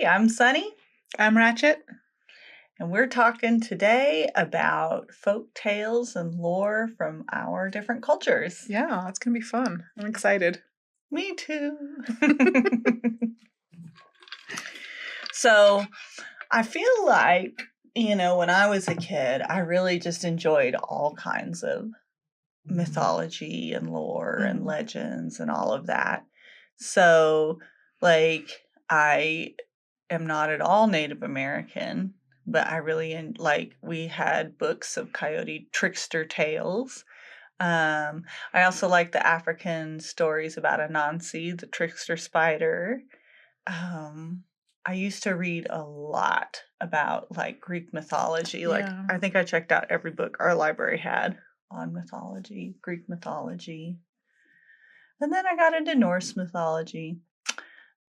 I'm Sunny. I'm Ratchet. And we're talking today about folk tales and lore from our different cultures. Yeah, it's going to be fun. I'm excited. Me too. So I feel like, when I was a kid, I really just enjoyed all kinds of mythology and lore and legends and all of that. So, I am not at all Native American, but I really we had books of coyote trickster tales. I also like the African stories about Anansi, the trickster spider. I used to read a lot about Greek mythology. Yeah. I think I checked out every book our library had on mythology, Greek mythology. And then I got into Norse mythology.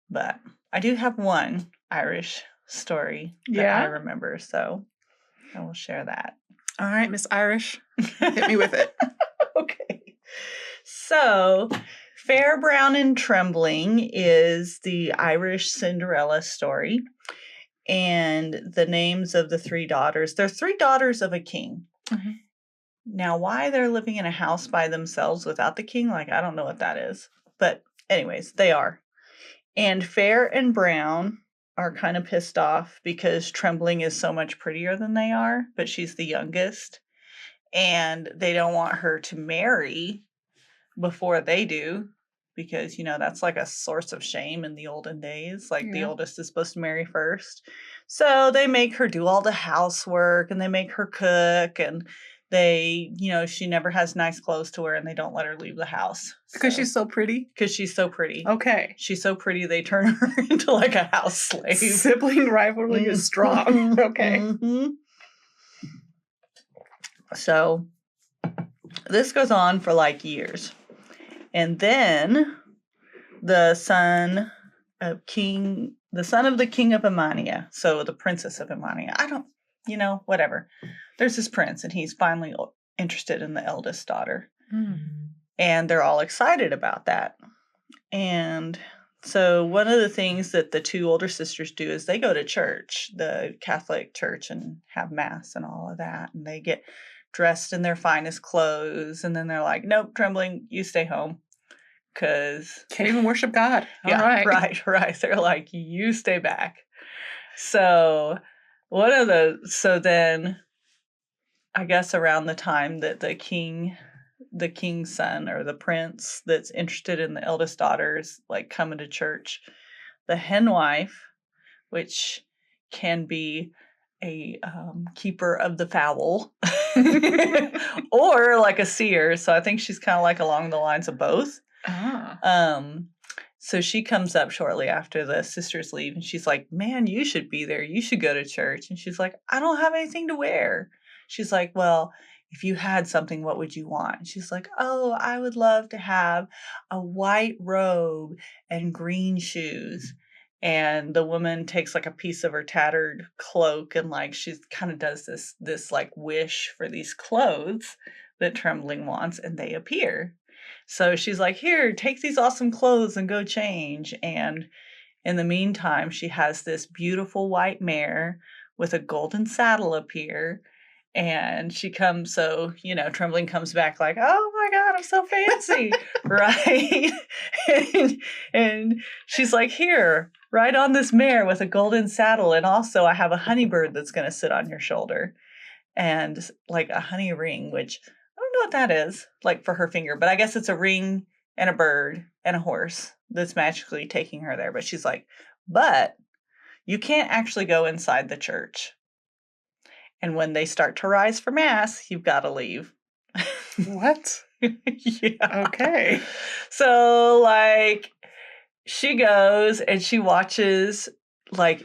But I do have one Irish story that I remember, so I will share that. All right, Miss Irish, hit me with it. Okay. So, Fair, Brown, and Trembling is the Irish Cinderella story. And the names of the three daughters, they're three daughters of a king. Mm-hmm. Now, why they're living in a house by themselves without the king, I don't know what that is. But anyways, they are. And Fair and Brown are kind of pissed off because Trembling is so much prettier than they are, but she's the youngest. And they don't want her to marry before they do because, that's a source of shame in the olden days. The oldest is supposed to marry first. So they make her do all the housework and they make her cook and they, she never has nice clothes to wear and they don't let her leave the house. Because she's so pretty? Because she's so pretty. Okay. She's so pretty, they turn her into a house slave. Sibling rivalry is strong. Okay. Mm-hmm. So this goes on for years. And then the son of the king of Emania, so the princess of Emania, whatever. There's this prince and he's finally interested in the eldest daughter. And they're all excited about that. And so one of the things that the two older sisters do is they go to church, the Catholic church, and have mass and all of that. And they get dressed in their finest clothes. And then they're like, nope, Trembling, you stay home. Because can't even worship God. Yeah, all right. Right. They're like, you stay back. So then I guess around the time that the king's son or the prince that's interested in the eldest daughters coming to church, the hen wife, which can be a keeper of the fowl or a seer, so I think she's kind of along the lines of both. So she comes up shortly after the sisters leave and she's like, man, you should be there, you should go to church. And she's like, I don't have anything to wear. She's like, well, if you had something, what would you want? And she's like, oh, I would love to have a white robe and green shoes. And the woman takes a piece of her tattered cloak and she kind of does this wish for these clothes that Trembling wants, and they appear. So she's like, here, take these awesome clothes and go change. And in the meantime, she has this beautiful white mare with a golden saddle appear. And she comes, Trembling comes back oh my God, I'm so fancy, right? and she's like, here, ride on this mare with a golden saddle. And also I have a honey bird that's going to sit on your shoulder. And a honey ring, which I don't know what that is, for her finger. But I guess it's a ring and a bird and a horse that's magically taking her there. But she's like, but you can't actually go inside the church. And when they start to rise for mass, you've got to leave. What? Yeah. Okay. So, she goes and she watches,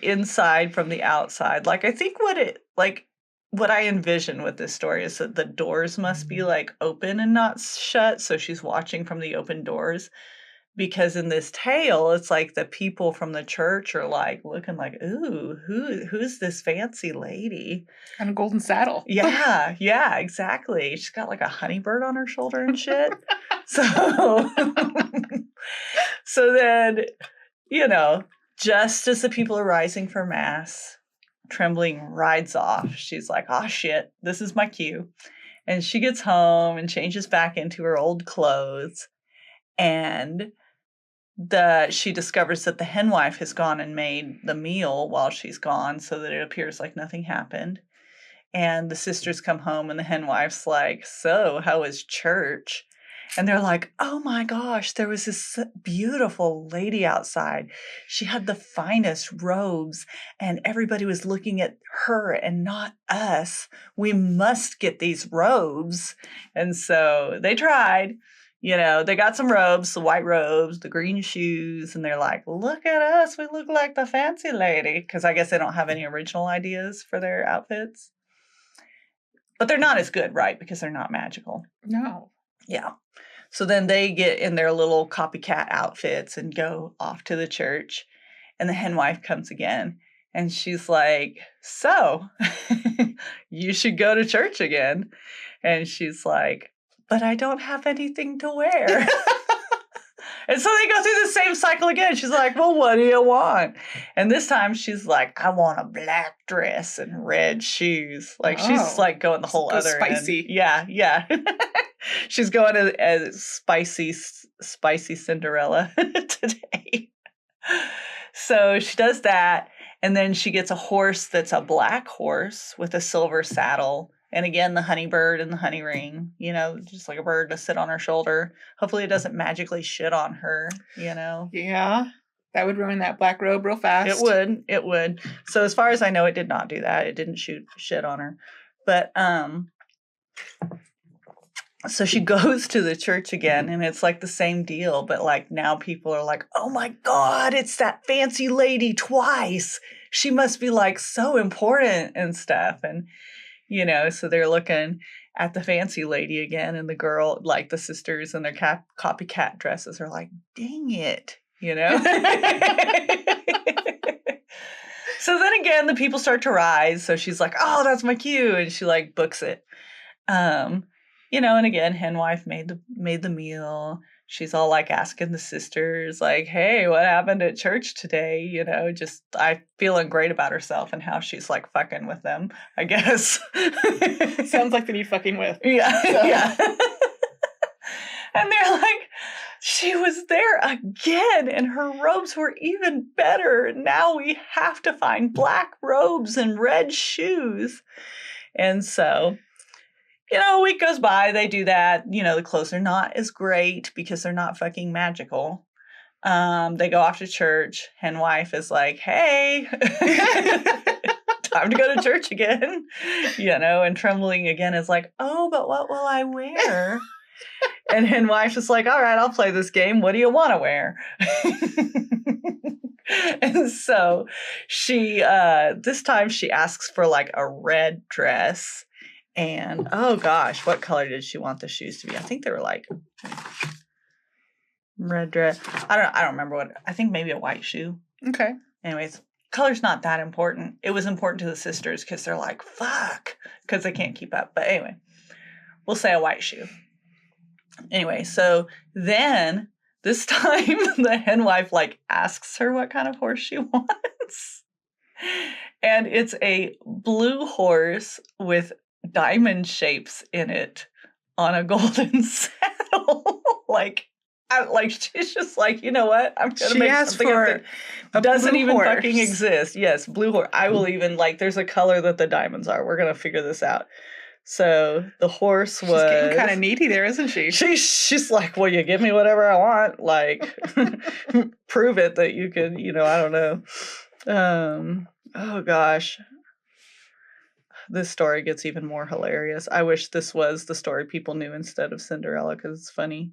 inside from the outside. I think what I envision with this story is that the doors must be, open and not shut. So she's watching from the open doors. Because in this tale, it's the people from the church are looking ooh, who's this fancy lady? And a golden saddle. Yeah, exactly. She's got a honey bird on her shoulder and shit. So then, Just as the people are rising for mass, Trembling rides off. She's like, oh shit, this is my cue. And she gets home and changes back into her old clothes. And she discovers that the henwife has gone and made the meal while she's gone so that it appears like nothing happened. And the sisters come home and the henwife's like, so how was church? And they're like, oh my gosh, there was this beautiful lady outside. She had the finest robes and everybody was looking at her and not us. We must get these robes. And so they tried. They got some robes, the white robes, the green shoes, and they're like, look at us. We look like the fancy lady. Because I guess they don't have any original ideas for their outfits. But they're not as good, right? Because they're not magical. No. Yeah. So then they get in their little copycat outfits and go off to the church. And the henwife comes again. And she's like, so, you should go to church again. And she's like, but I don't have anything to wear. And so they go through the same cycle again. She's like, well, what do you want? And this time she's like, I want a black dress and red shoes. Like she's like going the whole other spicy. end. Yeah. She's going as spicy Cinderella today. So she does that. And then she gets a horse that's a black horse with a silver saddle. And again, the honey bird and the honey ring, just like a bird to sit on her shoulder. Hopefully it doesn't magically shit on her, Yeah, that would ruin that black robe real fast. It would. So as far as I know, it did not do that. It didn't shit on her. But, so she goes to the church again and it's like the same deal. But like now people are like, oh my God, it's that fancy lady twice. She must be like so important and stuff. And, so they're looking at the fancy lady again, and the girl, like the sisters in their copycat dresses, are like, dang it, So then again, the people start to rise. So she's like, oh, that's my cue. And she like books it. And again, henwife made the meal. She's all like asking the sisters, like, hey, what happened at church today? Just feeling great about herself and how she's like fucking with them, I guess. Sounds like they need fucking with. Yeah. Yeah. And they're like, she was there again and her robes were even better. Now we have to find black robes and red shoes. And so, a week goes by, they do that. The clothes are not as great because they're not fucking magical. They go off to church. Henwife is like, hey, time to go to church again. And Trembling again is like, oh, but what will I wear? And Henwife is like, all right, I'll play this game. What do you want to wear? And so she, this time she asks for like a red dress. And oh gosh, what color did she want the shoes to be? I think they were like red dress. I don't remember what. I think maybe a white shoe. Okay. Anyways, color's not that important. It was important to the sisters because they're like, fuck, because they can't keep up. But anyway, we'll say a white shoe. Anyway, so then this time the henwife like asks her what kind of horse she wants. And it's a blue horse with diamond shapes in it on a golden saddle. like she's just like, you know what? I'm gonna make something up that doesn't even fucking exist. Yes, blue horse. I will even there's a color that the diamonds are. We're gonna figure this out. So the horse was... She's getting kind of needy there, isn't she? She's like, well, you give me whatever I want. Like, prove it that you can, I don't know. Oh, gosh. This story gets even more hilarious. I wish this was the story people knew instead of Cinderella because it's funny.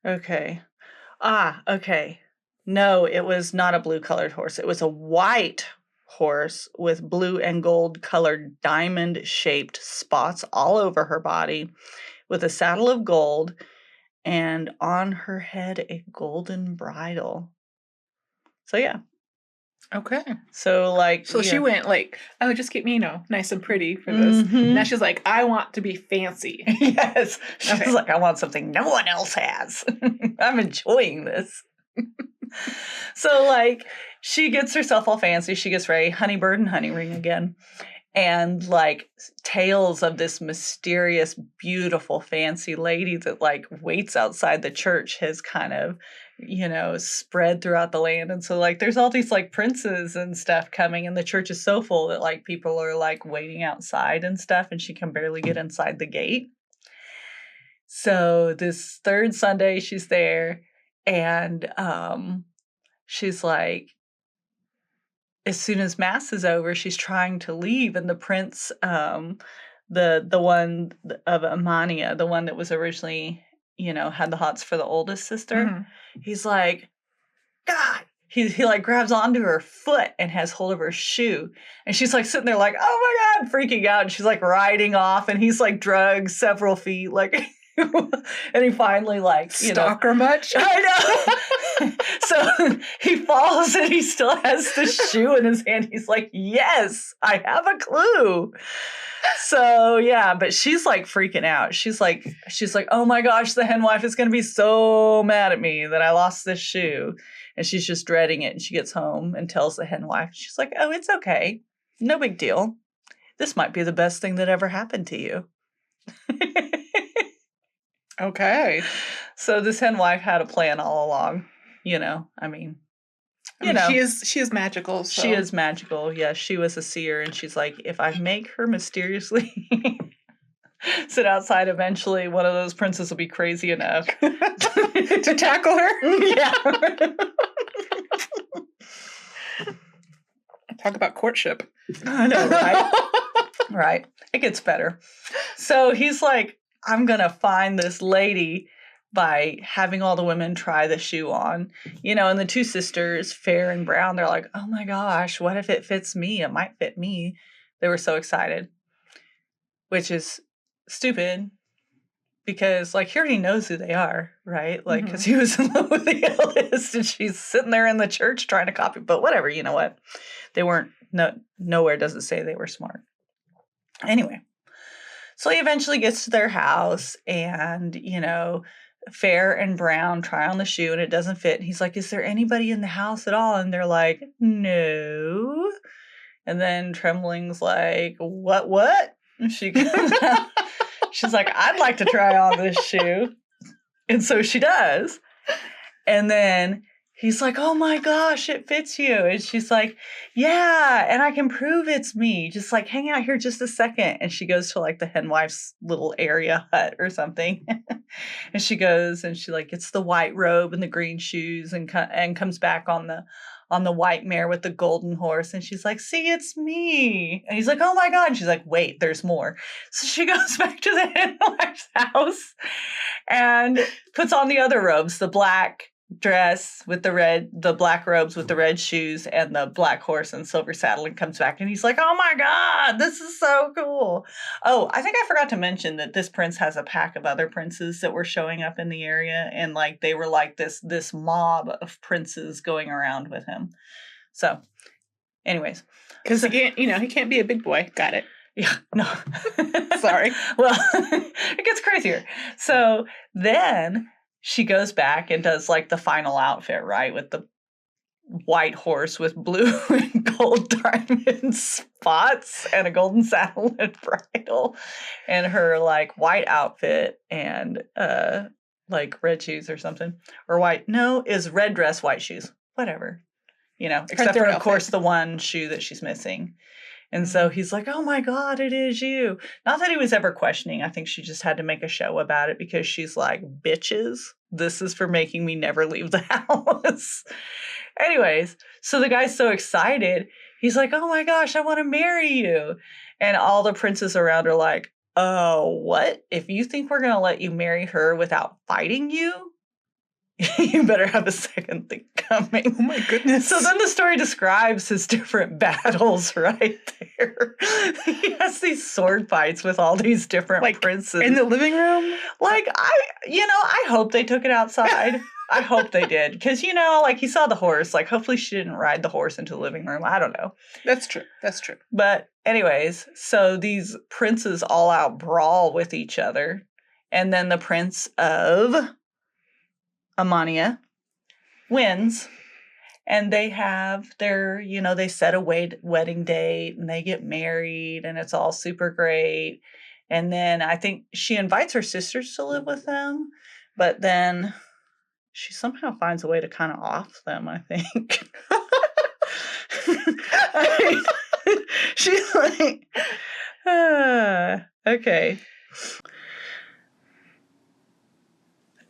Okay. Okay. No, it was not a blue-colored horse. It was a white horse with blue and gold colored diamond-shaped spots all over her body with a saddle of gold and on her head a golden bridle. So yeah, Okay. So, like, So she yeah. went like, oh, just get me, nice and pretty for this. Mhm. Now she's like, I want to be fancy. Yes. She's Okay. like, I want something no one else has. I'm enjoying this. So, like, she gets herself all fancy. She gets ready, honeybird and honey ring again. And, like, tales of this mysterious, beautiful, fancy lady that, like, waits outside the church has kind of, spread throughout the land. And so, like, there's all these, like, princes and stuff coming, and the church is so full that, like, people are, like, waiting outside and stuff, and she can barely get inside the gate. So this third Sunday, she's there, and she's like, as soon as mass is over, she's trying to leave, and the prince, the one of Amania, the one that was originally, had the hots for the oldest sister, Mhm. he's like, God. He like grabs onto her foot and has hold of her shoe. And she's like sitting there like, oh my God, freaking out. And she's like riding off, and he's like drugged several feet, like and he finally like, Stalker much? I know. So he falls and he still has the shoe in his hand. He's like, yes, I have a clue. So yeah, but she's like freaking out. She's like, oh my gosh, the hen wife is gonna be so mad at me that I lost this shoe. And she's just dreading it. And she gets home and tells the hen wife, she's like, oh, it's okay. No big deal. This might be the best thing that ever happened to you. Okay. So this hen wife had a plan all along. I mean, she is magical. So. She is magical. Yeah, she was a seer, and she's like, if I make her mysteriously sit outside, eventually one of those princes will be crazy enough to tackle her. Yeah. Talk about courtship. I know, right? Right. It gets better. So he's like, I'm going to find this lady by having all the women try the shoe on, and the two sisters, Fair and Brown, they're like, oh my gosh, what if it fits me? It might fit me. They were so excited, which is stupid because, like, he already knows who they are, right? Like, because he was in love with the eldest, and she's sitting there in the church trying to copy, but whatever, you know what? They weren't, nowhere does it say they were smart. Anyway, so he eventually gets to their house, and, Fair and Brown try on the shoe, and it doesn't fit. And he's like, is there anybody in the house at all? And they're like, no. And then Trembling's like, what? And she comes out. She's like, I'd like to try on this shoe. And so she does. And then he's like, oh my gosh, it fits you. And she's like, yeah, and I can prove it's me. Just like, hang out here just a second. And she goes to like the hen wife's little area hut or something. And she goes and she like gets the white robe and the green shoes and comes back on the white mare with the golden horse. And she's like, see, it's me. And he's like, oh my God. And she's like, wait, there's more. So she goes back to the hen wife's house and puts on the other robes, the black dress with the black robes with the red shoes and the black horse and silver saddle, and comes back and he's like, oh my God, this is so cool. Oh, I think I forgot to mention that this prince has a pack of other princes that were showing up in the area, and like they were like this mob of princes going around with him. So anyways, because he can't be a big boy. Got it. Yeah, no. Sorry. Well, it gets crazier. So then she goes back and does like the final outfit, right? With the white horse with blue and gold diamond spots and a golden saddle and bridle, and her like white outfit and like red shoes or something, or white. No, is red dress, white shoes, whatever, except for of course the one shoe that she's missing. And so he's like, oh my God, it is you. Not that he was ever questioning. I think she just had to make a show about it because she's like, bitches, this is for making me never leave the house. Anyways, so the guy's so excited. He's like, oh my gosh, I want to marry you. And all the princes around are like, oh, what? If you think we're going to let you marry her without fighting you, you better have a second thing coming. Oh my goodness. So then the story describes his different battles right there. He has these sword fights with all these different princes. In the living room? Like, I hope they took it outside. I hope they did. Because, like, he saw the horse. Like, hopefully she didn't ride the horse into the living room. I don't know. That's true. That's true. But anyways, so these princes all out brawl with each other. And then the Prince of Amania wins. And they have their, they set a wedding date and they get married and it's all super great. And then I think she invites her sisters to live with them. But then she somehow finds a way to kind of off them, I think. She's like, okay.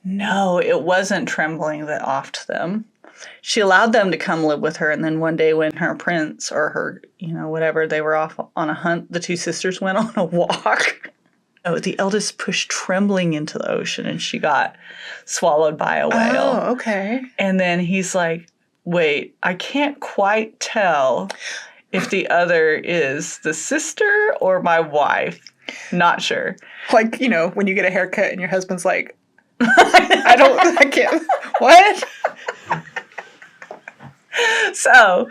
No, it wasn't Trembling that offed them. She allowed them to come live with her, and then one day when her prince or her, whatever, they were off on a hunt, the two sisters went on a walk. Oh, the eldest pushed Trembling into the ocean, and she got swallowed by a whale. Oh, okay. And then he's like, wait, I can't quite tell if the other is the sister or my wife. Not sure. Like, when you get a haircut and your husband's like, I can't, what? So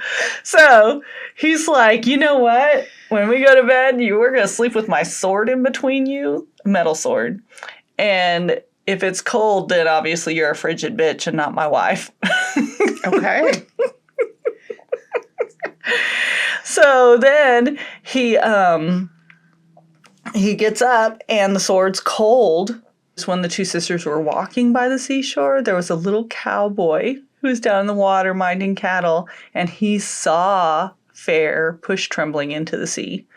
he's like, you know what? When we go to bed, we're going to sleep with my sword in between you, metal sword. And if it's cold, then obviously you're a frigid bitch and not my wife. Okay. So then he gets up and the sword's cold. When the two sisters were walking by the seashore, there was a little cowboy who was down in the water minding cattle, and he saw Fair push Trembling into the sea.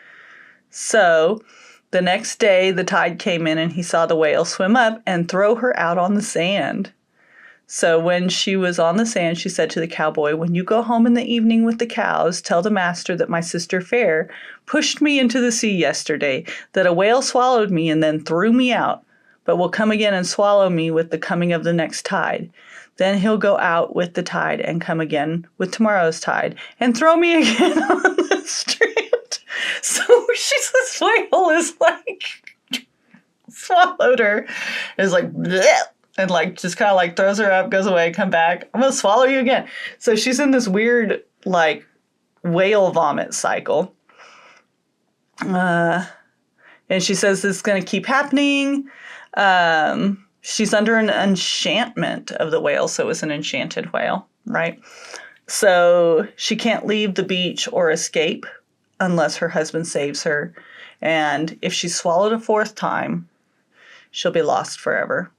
So the next day, the tide came in, and he saw the whale swim up and throw her out on the sand. So when she was on the sand, she said to the cowboy, when you go home in the evening with the cows, tell the master that my sister Fair pushed me into the sea yesterday, that a whale swallowed me and then threw me out, but will come again and swallow me with the coming of the next tide. Then he'll go out with the tide and come again with tomorrow's tide and throw me again on the strand. So this whale is like swallowed her. Is like bleh, and like just kind of like throws her up, goes away, come back. I'm gonna swallow you again. So she's in this weird like whale vomit cycle. And she says this is gonna keep happening. She's under an enchantment of the whale, so it's an enchanted whale, right? So she can't leave the beach or escape unless her husband saves her. And if she's swallowed a fourth time, she'll be lost forever.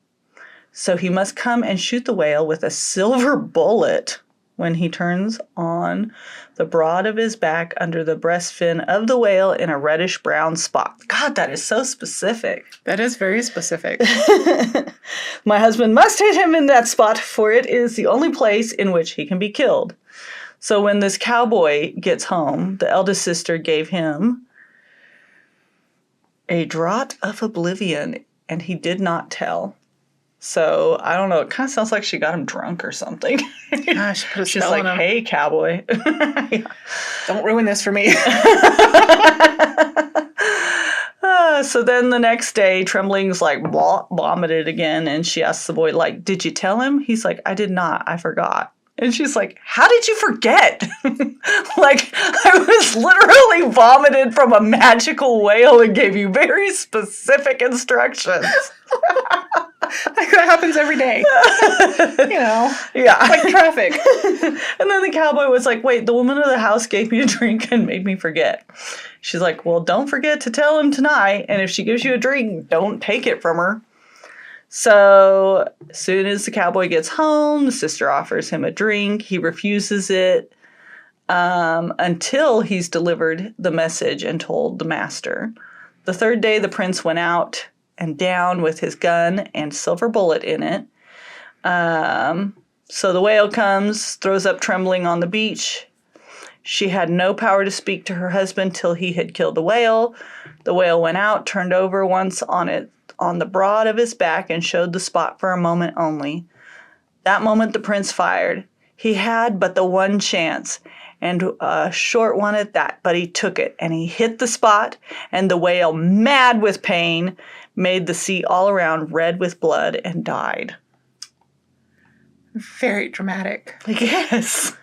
So he must come and shoot the whale with a silver bullet when he turns on the broad of his back under the breast fin of the whale in a reddish-brown spot. God, that is so specific. That is very specific. My husband must hit him in that spot, for it is the only place in which he can be killed. So when this cowboy gets home, the eldest sister gave him a draught of oblivion, and he did not tell. So, I don't know. It kind of sounds like she got him drunk or something. Gosh, put a She's spell like, on him. hey, cowboy. Don't ruin this for me. So then the next day, Trembling's like vomited again. And she asks the boy, like, did you tell him? He's like, I did not. I forgot. And she's like, how did you forget? Like, I was literally vomited from a magical whale and gave you very specific instructions. That happens every day. Yeah. Like traffic. And then the cowboy was like, wait, the woman of the house gave me a drink and made me forget. She's like, well, don't forget to tell him tonight. And if she gives you a drink, don't take it from her. So as soon as the cowboy gets home, the sister offers him a drink. He refuses it until he's delivered the message and told the master. The third day, the prince went out and down with his gun and silver bullet in it. So the whale comes, throws up Trembling on the beach. She had no power to speak to her husband till he had killed the whale. The whale went out, turned over once on the broad of his back, and showed the spot for a moment only. That moment the prince fired. He had but the one chance, and a short one at that, but he took it, and he hit the spot, and the whale, mad with pain, made the sea all around red with blood and died. Very dramatic. Yes.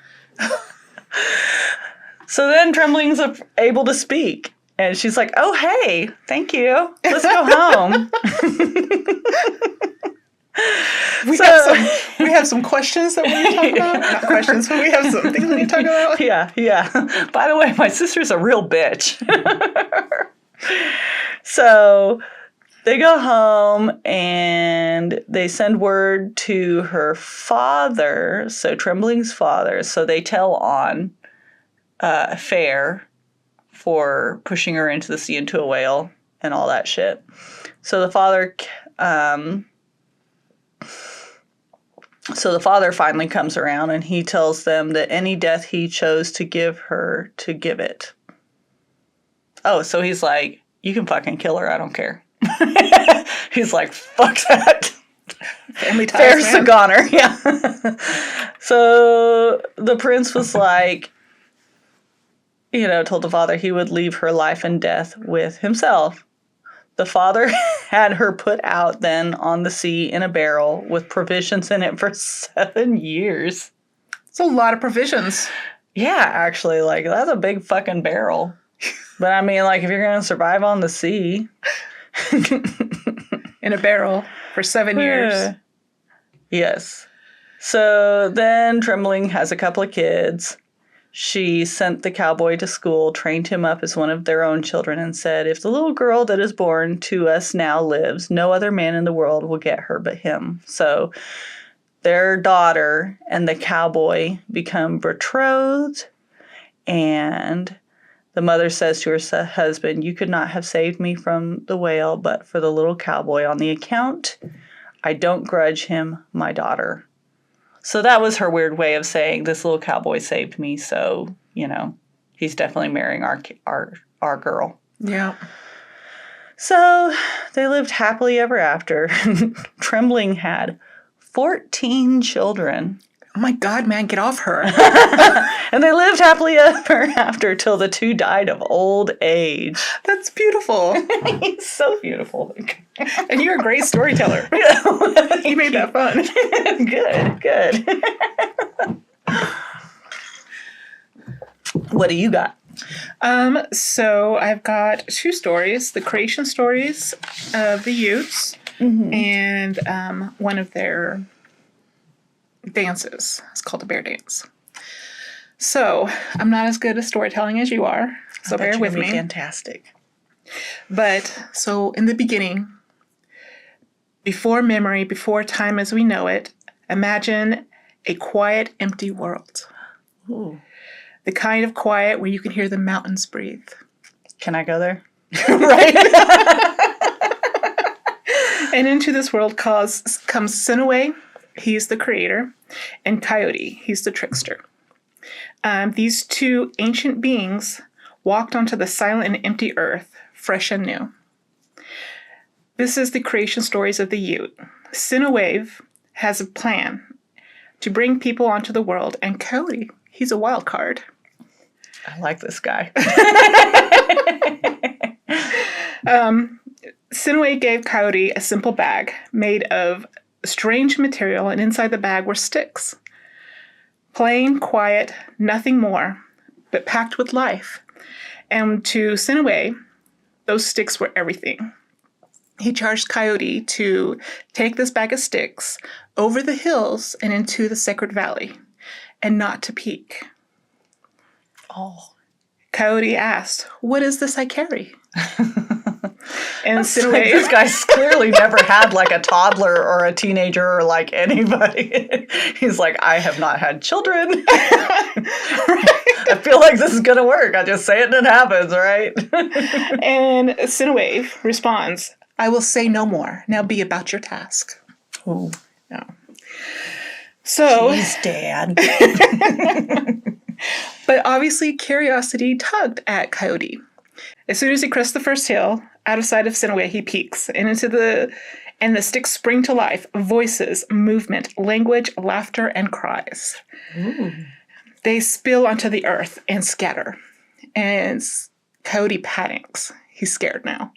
So then Trembling's able to speak. And she's like, oh, hey, thank you. Let's go home. We have some questions that we need to talk about. Not questions, but we have some things we need to talk about. Yeah. By the way, my sister's a real bitch. So they go home and they send word to her father, so Trembling's father. So they tell on Fair for pushing her into the sea into a whale and all that shit. So the father finally comes around and he tells them that any death he chose to give her, to give it. Oh, so he's like, you can fucking kill her, I don't care. He's like, fuck that. Family ties, Fair's man. a goner, yeah. So the prince was like, told the father he would leave her life and death with himself. The father had her put out then on the sea in a barrel with provisions in it for 7 years. It's a lot of provisions. Yeah, actually, like, that's a big fucking barrel. But I mean, like, if you're going to survive on the sea. In a barrel for 7 years. Yes. So then Trembling has a couple of kids. She sent the cowboy to school, trained him up as one of their own children, and said, if the little girl that is born to us now lives, no other man in the world will get her but him. So their daughter and the cowboy become betrothed, and the mother says to her husband, you could not have saved me from the whale but for the little cowboy on the account. I don't grudge him my daughter. So that was her weird way of saying this little cowboy saved me, so, he's definitely marrying our girl. Yeah. So they lived happily ever after. Trembling had 14 children. Oh my God, man, get off her. And they lived happily ever after till the two died of old age. That's beautiful. He's so beautiful. And you're a great storyteller. You made that fun. Good. What do you got? So I've got 2 stories, the creation stories of the Utes, and one of their dances. It's called the bear dance. So I'm not as good at storytelling as you are, so bear with me. Fantastic. But so in the beginning, before memory, before time as we know it, imagine a quiet, empty world. Ooh. The kind of quiet where you can hear the mountains breathe. Can I go there? Right? And into this world comes Sinaway. He's the creator. And Coyote. He's the trickster. These 2 ancient beings walked onto the silent and empty earth, fresh and new. This is the creation stories of the Ute. Sinaway has a plan to bring people onto the world, and Coyote, he's a wild card. I like this guy. Sinaway gave Coyote a simple bag made of strange material, and inside the bag were sticks. Plain, quiet, nothing more, but packed with life. And to Sinaway, those sticks were everything. He charged Coyote to take this bag of sticks over the hills and into the sacred valley, and not to peek. Oh. Coyote asked, what is this I carry? And Sinaway, like, this guy's clearly never had like a toddler or a teenager or like anybody. He's like, I have not had children. I feel like this is going to work. I just say it and it happens, right? And Sinaway responds, I will say no more. Now be about your task. Ooh. No. So, jeez, Dad. But obviously curiosity tugged at Coyote. As soon as he crests the first hill, out of sight of Sinaway, he peeks, and the sticks spring to life. Voices, movement, language, laughter, and cries. Ooh. They spill onto the earth and scatter. And Coyote panics. He's scared now.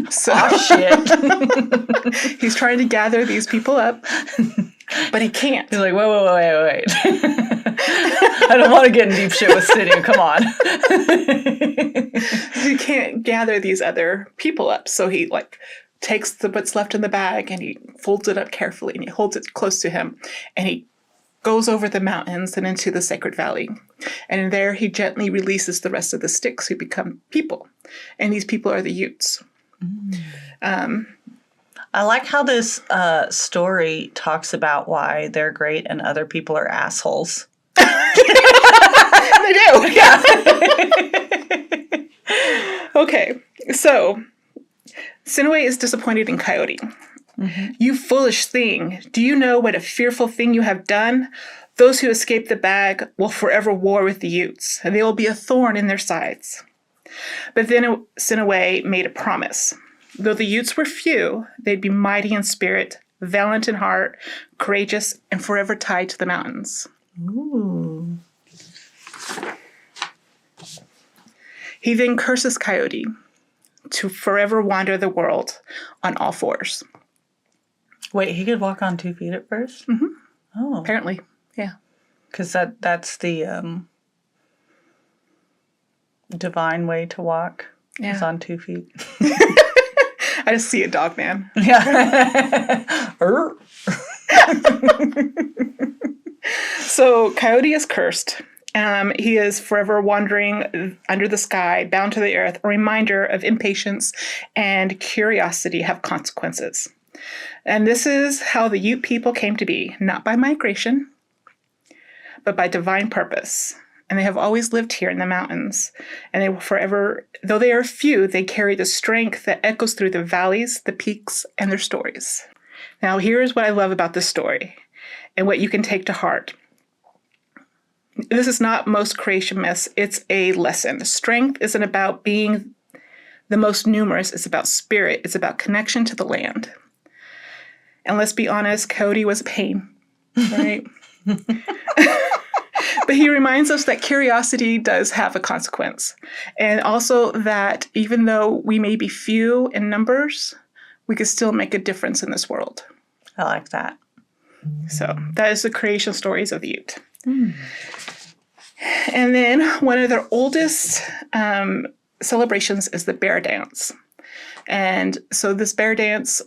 So oh, shit. he's trying to gather these people up But he can't. He's like, wait. I don't want to get in deep shit with Cindy. Come on. He can't gather these other people up. So he takes what's left in the bag and he folds it up carefully and he holds it close to him. And he goes over the mountains and into the sacred valley. And in there he gently releases the rest of the sticks who become people. And these people are the Utes. I like how this story talks about why they're great and other people are assholes. They do. Yeah. Okay. So Sinaway is disappointed in Coyote. Mm-hmm. You foolish thing. Do you know what a fearful thing you have done? Those who escape the bag will forever war with the Utes, and they will be a thorn in their sides. But then Sinaway made a promise. Though the Utes were few, they'd be mighty in spirit, valiant in heart, courageous, and forever tied to the mountains. Ooh. He then curses Coyote to forever wander the world on all fours. Wait, he could walk on 2 feet at first? Mm-hmm. Oh. Apparently, yeah. Because that's the divine way to walk. Yeah. Is on 2 feet. I just see a dog man. Yeah. So Coyote is cursed. He is forever wandering under the sky, bound to the earth, a reminder of impatience and curiosity have consequences. And this is how the Ute people came to be, not by migration, but by divine purpose. And they have always lived here in the mountains. And they will forever, though they are few, they carry the strength that echoes through the valleys, the peaks, and their stories. Now, here's what I love about this story and what you can take to heart. This is not most creation myths. It's a lesson. Strength isn't about being the most numerous. It's about spirit. It's about connection to the land. And let's be honest, Coyote was a pain, right? But he reminds us that curiosity does have a consequence. And also that even though we may be few in numbers, we can still make a difference in this world. I like that. So that is the creation stories of the Ute. Mm. And then one of their oldest celebrations is the bear dance. And so this bear dance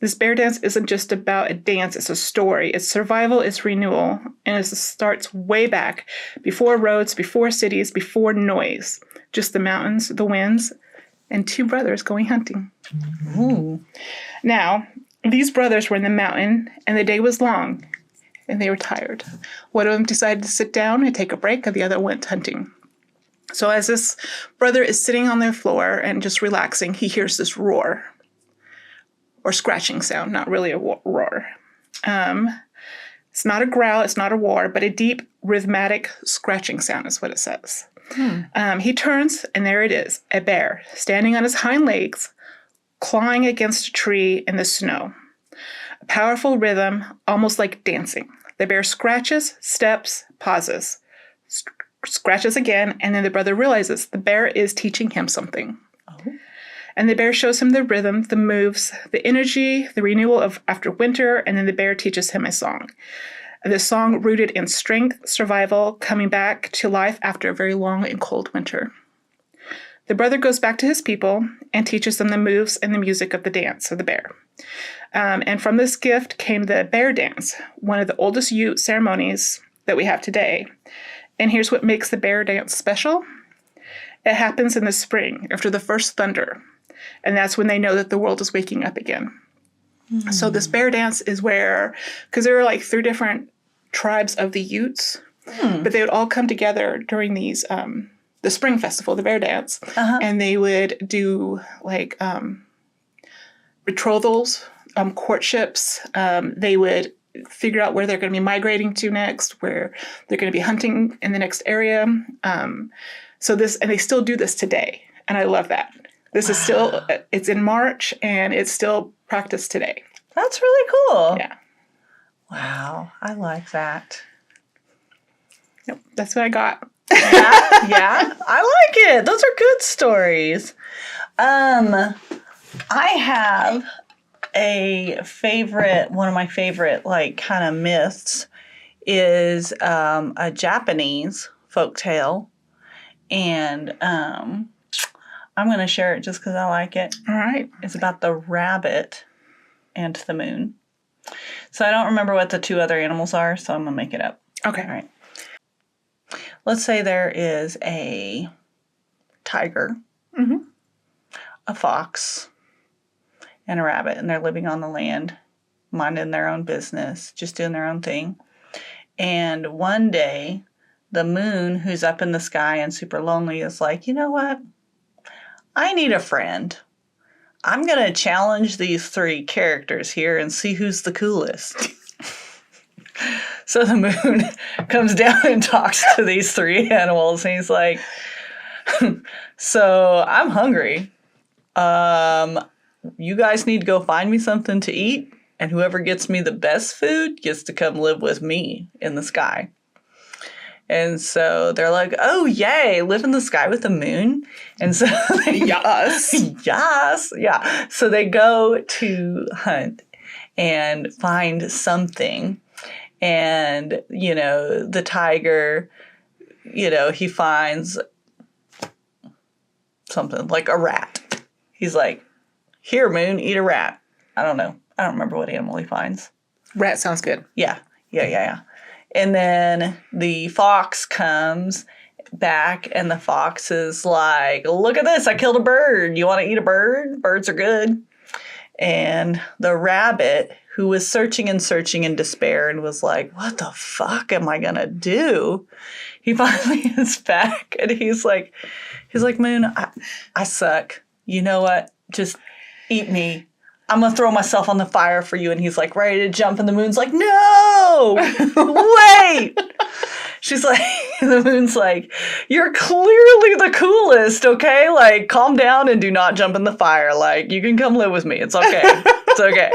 isn't just about a dance, it's a story. It's survival, it's renewal, and it starts way back, before roads, before cities, before noise. Just the mountains, the winds, and 2 brothers going hunting. Ooh. Now, these brothers were in the mountain, and the day was long, and they were tired. One of them decided to sit down and take a break, and the other went hunting. So as this brother is sitting on the floor and just relaxing, he hears this roar. Or scratching sound, not really a roar. It's not a growl, it's not a roar, but a deep, rhythmic scratching sound is what it says. He turns, and there it is, a bear, standing on his hind legs, clawing against a tree in the snow. A powerful rhythm, almost like dancing. The bear scratches, steps, pauses, scratches again, and then the brother realizes the bear is teaching him something. Oh. And the bear shows him the rhythm, the moves, the energy, the renewal of after winter, and then the bear teaches him a song. The song rooted in strength, survival, coming back to life after a very long and cold winter. The brother goes back to his people and teaches them the moves and the music of the dance of the bear. And from this gift came the bear dance, one of the oldest Ute ceremonies that we have today. And here's what makes the bear dance special. It happens in the spring after the first thunder. And that's when they know that the world is waking up again. Mm-hmm. So this bear dance is where, because there are 3 different tribes of the Utes, but they would all come together during these, the spring festival, the bear dance, and they would do betrothals, courtships. They would figure out where they're going to be migrating to next, where they're going to be hunting in the next area. And they still do this today. And I love that. This is still, it's in March, and it's still practiced today. That's really cool. Yeah. Wow. I like that. Yep, that's what I got. Yeah. I like it. Those are good stories. I have one of my favorite, like, kind of myths is a Japanese folktale. And I'm going to share it just because I like it. All right. It's about the rabbit and the moon. So I don't remember what the two other animals are, so I'm going to make it up. Okay. All right. Let's say there is a tiger, a fox, and a rabbit, and they're living on the land, minding their own business, just doing their own thing. And one day, the moon, who's up in the sky and super lonely, is like, you know what? I need a friend. I'm going to challenge these three characters here and see who's the coolest. So the moon comes down and talks to these three animals, and he's like, so I'm hungry. You guys need to go find me something to eat, and whoever gets me the best food gets to come live with me in the sky. And so they're like, oh, yay, live in the sky with the moon. And so yes. Yeah. So they go to hunt and find something. And, the tiger, he finds something like a rat. He's like, here, moon, eat a rat. I don't know. I don't remember what animal he finds. Rat sounds good. Yeah. And then the fox comes back, and the fox is like, look at this, I killed a bird. You want to eat a bird? Birds are good. And the rabbit, who was searching in despair and was like, what the fuck am I going to do? He finally is back, and he's like, Moon, I suck. You know what? Just eat me. I'm going to throw myself on the fire for you. And he's like ready to jump. And the moon's like, no, wait. She's like, the moon's like, you're clearly the coolest. Okay. Like, calm down and do not jump in the fire. Like, you can come live with me. It's okay. It's okay.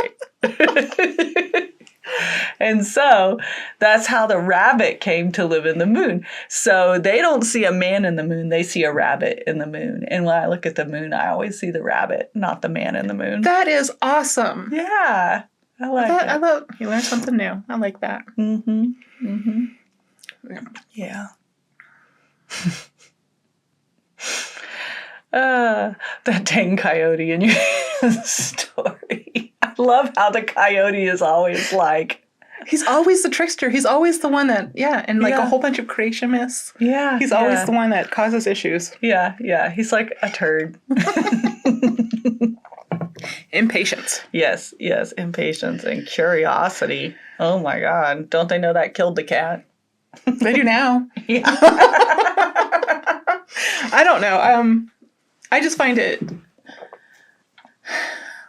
And so that's how the rabbit came to live in the moon. So they don't see a man in the moon. They see a rabbit in the moon. And when I look at the moon, I always see the rabbit, not the man in the moon. That is awesome. Yeah. I like it. I love you learn something new. I like that. Yeah. That dang coyote in your story. I love how the coyote is always like... He's always the trickster. He's always the one that, and a whole bunch of creation myths. Yeah. He's always the one that causes issues. Yeah. He's like a turd. Impatience. Yes. Impatience and curiosity. Oh my God. Don't they know that killed the cat? They do now. Yeah. I don't know. I just find it,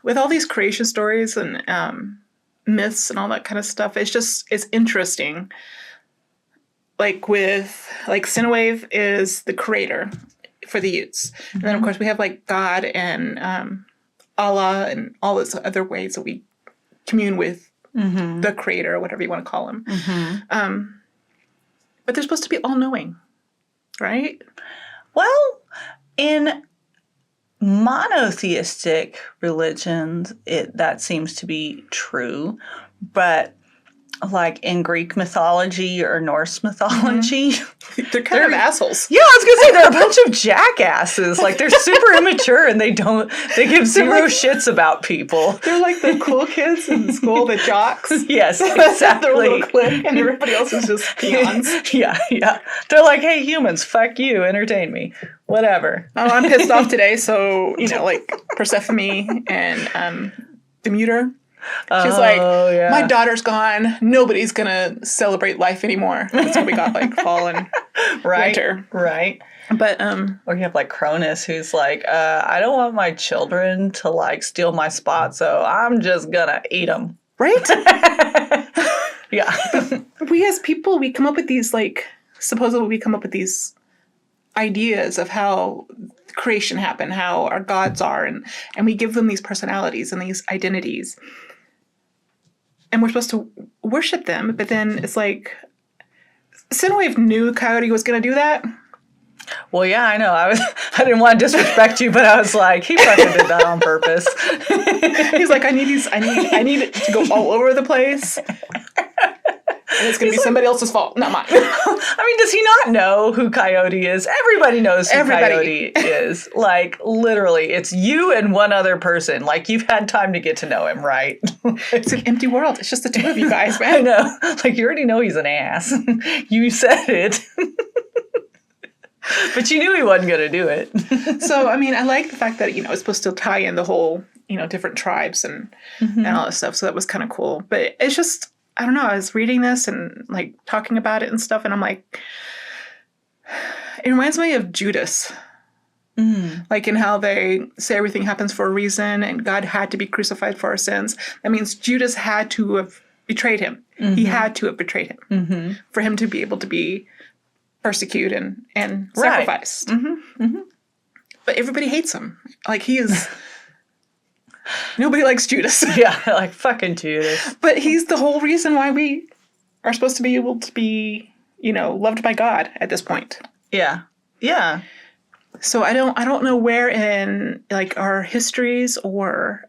with all these creation stories and myths and all that kind of stuff, it's interesting. Like Synthwave is the creator for the Utes. And then of course we have like God and Allah and all those other ways that we commune with the creator, or whatever you want to call him. But they're supposed to be all-knowing, right? Well, in monotheistic religions, that seems to be true. But like in Greek mythology or Norse mythology, they're kind of assholes. Yeah, I was gonna say they're a bunch of jackasses. Like they're super immature and they give zero shits about people. They're like the cool kids in school, the jocks. Yes, exactly. Their little clique, and everybody else is just peons. Yeah. They're like, hey, humans, fuck you, entertain me, whatever. Oh, I'm pissed off today, so like Persephone and Demeter. She's like, my daughter's gone. Nobody's gonna celebrate life anymore. That's when we got like fall and winter. Right. But or you have like Cronus, who's like, I don't want my children to like steal my spot, so I'm just gonna eat them. Right? Yeah. We as people, we come up with these supposedly we come up with these ideas of how creation happened, how our gods are, and we give them these personalities and these identities. And we're supposed to worship them, but then it's like, Synthwave knew Coyote was going to do that. Well, yeah, I know. I didn't want to disrespect you, but I was like, he fucking did that on purpose. He's like, I need it to go all over the place. And it's going to be somebody else's fault, not mine. I mean, does he not know who Coyote is? Everybody knows who Coyote is. Like, literally, it's you and one other person. Like, you've had time to get to know him, right? It's an empty world. It's just the two of you guys, man. I know. Like, you already know he's an ass. You said it. But you knew he wasn't going to do it. So, I mean, I like the fact that, it's supposed to tie in the whole, different tribes and all that stuff. So that was kind of cool. But it's just, I don't know, I was reading this and, like, talking about it and stuff, and I'm like, it reminds me of Judas. Like, in how they say everything happens for a reason, and God had to be crucified for our sins. That means Judas had to have betrayed him. He had to have betrayed him for him to be able to be persecuted and sacrificed. But everybody hates him. Like, he is... Nobody likes Judas. Yeah, like, fucking Judas. But he's the whole reason why we are supposed to be able to be, loved by God at this point. Yeah. Yeah. So I don't know where in, like, our histories or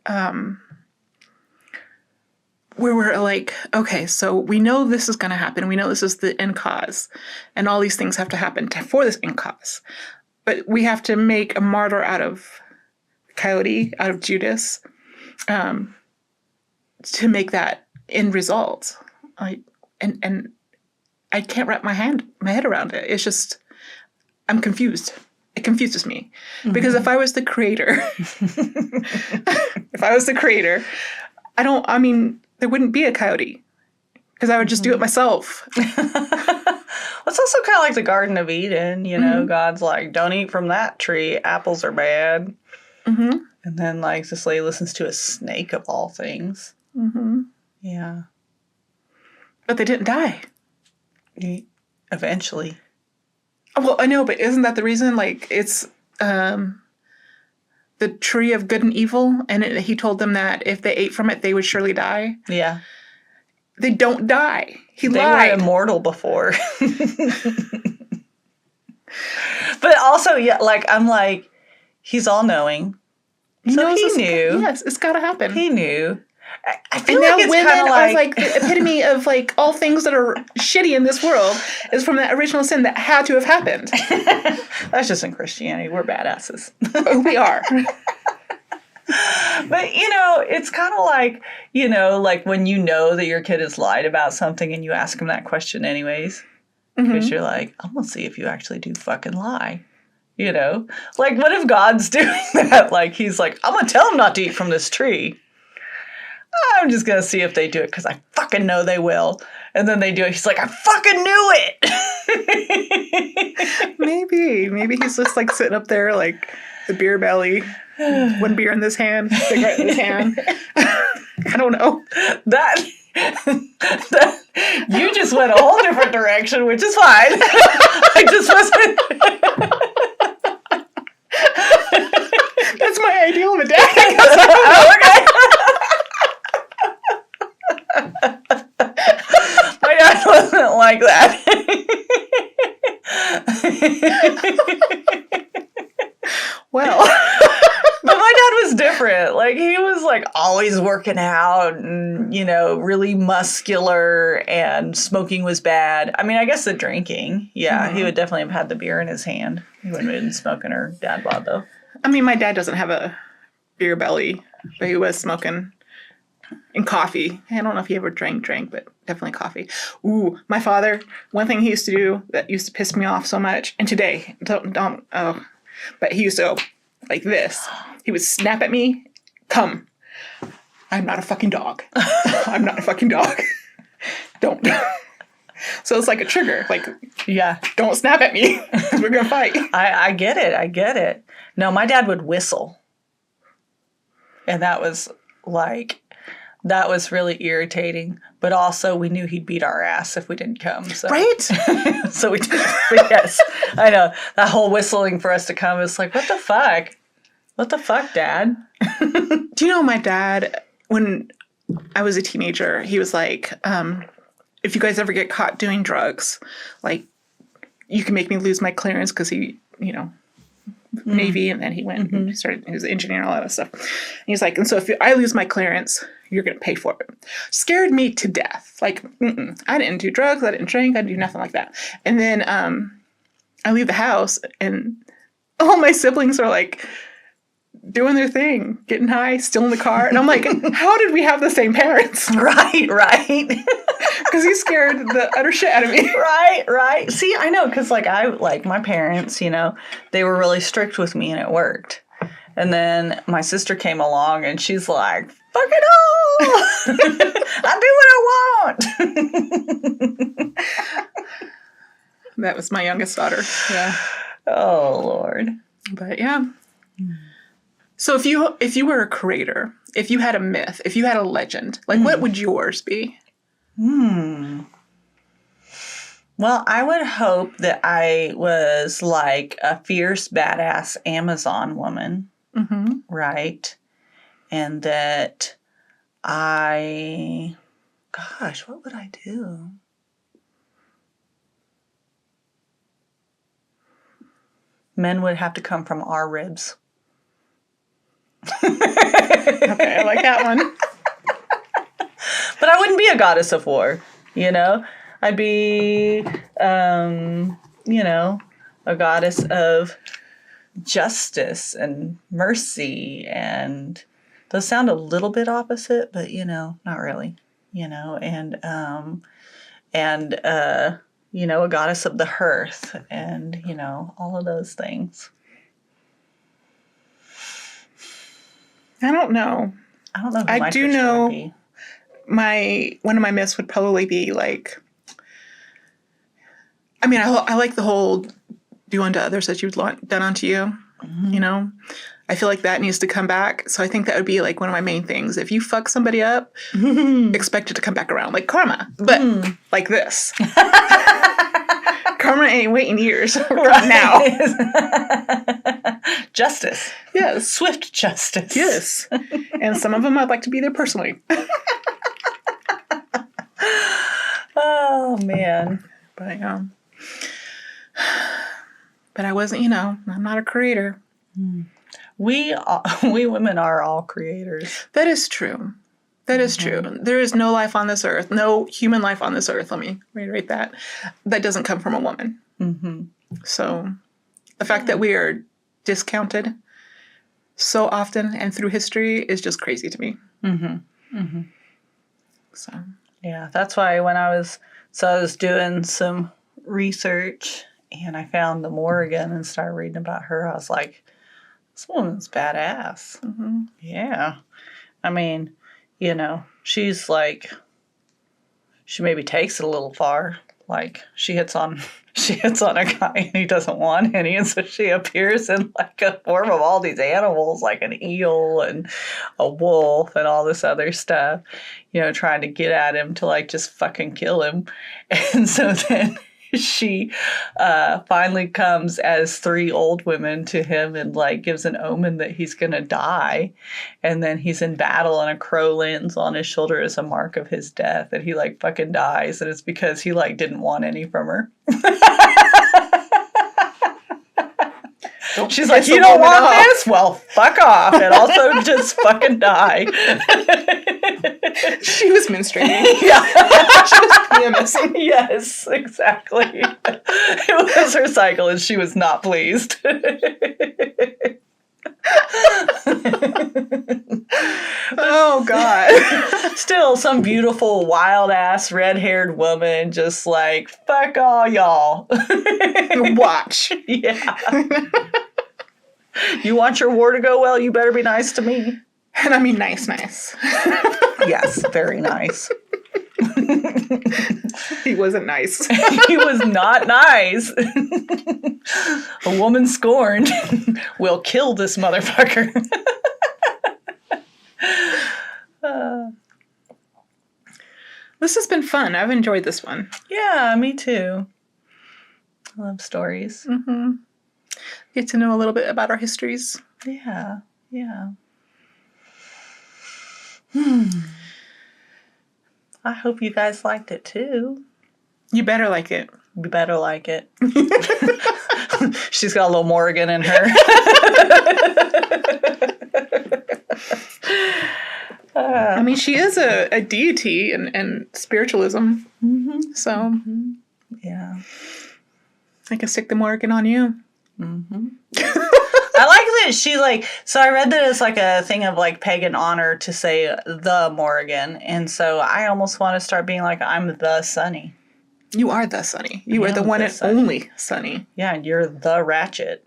where we're like, okay, so we know this is going to happen. We know this is the end cause. And all these things have to happen for this end cause. But we have to make a martyr out of Coyote, out of Judas, to make that end result. And I can't wrap my head around it. It's just, I'm confused. It confuses me. Because if I was the creator, there wouldn't be a coyote. Because I would just do it myself. It's also kind of like the Garden of Eden, God's like, don't eat from that tree. Apples are bad. And then, like, this lady listens to a snake of all things. Yeah. But they didn't die. Eventually. Well, I know, but isn't that the reason? Like, it's the tree of good and evil, and he told them that if they ate from it, they would surely die. Yeah. They don't die. They lied. Were immortal before. But also, yeah, like, I'm like, he's all-knowing. He knew. Yes, it's got to happen. He knew. I feel and like now it's women kind of are like the epitome of, like, all things that are shitty in this world is from that original sin that had to have happened. That's just in Christianity. We're badasses. We are. But, it's kind of like, like when you know that your kid has lied about something and you ask them that question anyways. Because you're like, I'm going to see if you actually do fucking lie. Like, what if God's doing that? Like, he's like, I'm going to tell them not to eat from this tree. I'm just going to see if they do it because I fucking know they will. And then they do it. He's like, I fucking knew it. Maybe he's just, like, sitting up there, like, the beer belly, one beer in this hand, cigarette in this hand. I don't know. That you just went a whole different direction, which is fine. I just wasn't. That's my ideal of a dad. Oh, okay. My dad wasn't like that. Well, but my dad was different. Like, he was, like, always working out and, really muscular, and smoking was bad. I mean, I guess the drinking, yeah, he would definitely have had the beer in his hand. He wouldn't have been smoking or dad bod, though. I mean, my dad doesn't have a beer belly, but he was smoking and coffee. I don't know if he ever drank, but definitely coffee. Ooh, my father, one thing he used to do that used to piss me off so much, and today, but he used to go like this. He would snap at me, come. I'm not a fucking dog. I'm not a fucking dog. Don't. So it's like a trigger. Like, yeah, don't snap at me because we're going to fight. I get it. No, my dad would whistle. And that was really irritating. But also, we knew he'd beat our ass if we didn't come. So. Right? So we did. Yes, I know. That whole whistling for us to come is like, what the fuck? What the fuck, Dad? Do you know my dad, when I was a teenager, he was like, if you guys ever get caught doing drugs, like, you can make me lose my clearance, because he Navy, and then he went and started, he was an engineer and all that stuff. And he's like, and so if I lose my clearance, you're going to pay for it. Scared me to death. Like, I didn't do drugs. I didn't drink. I didn't do nothing like that. And then I leave the house and all my siblings are like doing their thing, getting high, still in the car. And I'm like, how did we have the same parents? Right. Because he scared the utter shit out of me. Right. See, I know, because like my parents, they were really strict with me and it worked. And then my sister came along and she's like, fuck it all. I do what I want. That was my youngest daughter. Yeah. Oh, Lord. But yeah. So if you were a creator, if you had a myth, if you had a legend, like what would yours be? Well, I would hope that I was like a fierce, badass Amazon woman, right? And that what would I do? Men would have to come from our ribs. Okay, I like that one. But I wouldn't be a goddess of war, I'd be, a goddess of justice and mercy. And those sound a little bit opposite, but, not really, and a goddess of the hearth and, all of those things. I don't know. I don't know who I my do sister know would be. One of my myths would probably be like, I mean, I like the whole do unto others as you've done unto you, I feel like that needs to come back. So I think that would be like one of my main things. If you fuck somebody up, expect it to come back around, like karma, but like this. Karma ain't waiting years. Right now. Justice. Yes. Swift justice. Yes. And some of them I'd like to be there personally. Oh, man. But I wasn't, I'm not a creator. We women are all creators. That is true. That is true. There is no life on this earth, no human life on this earth, let me reiterate that doesn't come from a woman. So the fact that we are discounted so often and through history is just crazy to me. So yeah, that's why when I was doing some research and I found the Morrigan and started reading about her, I was like, this woman's badass. Yeah. I mean, she's like, she maybe takes it a little far. Like she hits on a guy and he doesn't want any, and so she appears in like a form of all these animals, like an eel and a wolf and all this other stuff, trying to get at him to like just fucking kill him. And so then she finally comes as 3 old women to him and like gives an omen that he's gonna die, and then he's in battle and a crow lands on his shoulder as a mark of his death, and he like fucking dies, and it's because he like didn't want any from her. She's like, you don't want this? Well, fuck off, and also just fucking die. She was menstruating. Yeah. She was PMSing. Yes, exactly. It was her cycle and she was not pleased. Oh, God. Still, some beautiful, wild-ass, red-haired woman just like, fuck all y'all. Watch. Yeah. You want your war to go well, you better be nice to me. And I mean nice. Yes, very nice. He wasn't nice. He was not nice. A woman scorned will kill this motherfucker. This has been fun. I've enjoyed this one. Yeah, me too. I love stories. Get to know a little bit about our histories. Yeah. I hope you guys liked it too. You better like it. You better like it. She's got a little Morrigan in her. I mean, she is a deity in spiritualism. So, Yeah. I can stick the Morrigan on you. I like that she so I read that it's like a thing of like pagan honor to say the Morrigan. And so I almost want to start being like, I'm the Sunny. You are the Sunny. You are the one and only Sunny. Yeah, and you're the Ratchet.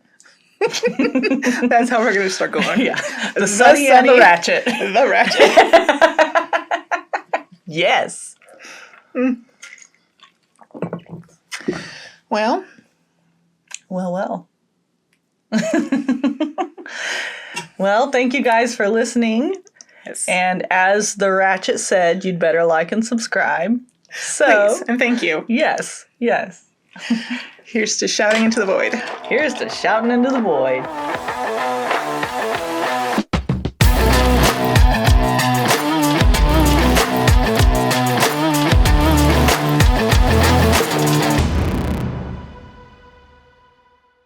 That's how we're going to start going. Yeah. The Sunny and the Ratchet. The Ratchet. Yes. Well. Well, thank you guys for listening. Yes. And as the Ratchet said, you'd better like and subscribe. So, please, and thank you. Yes. Here's to shouting into the void. Here's to shouting into the void.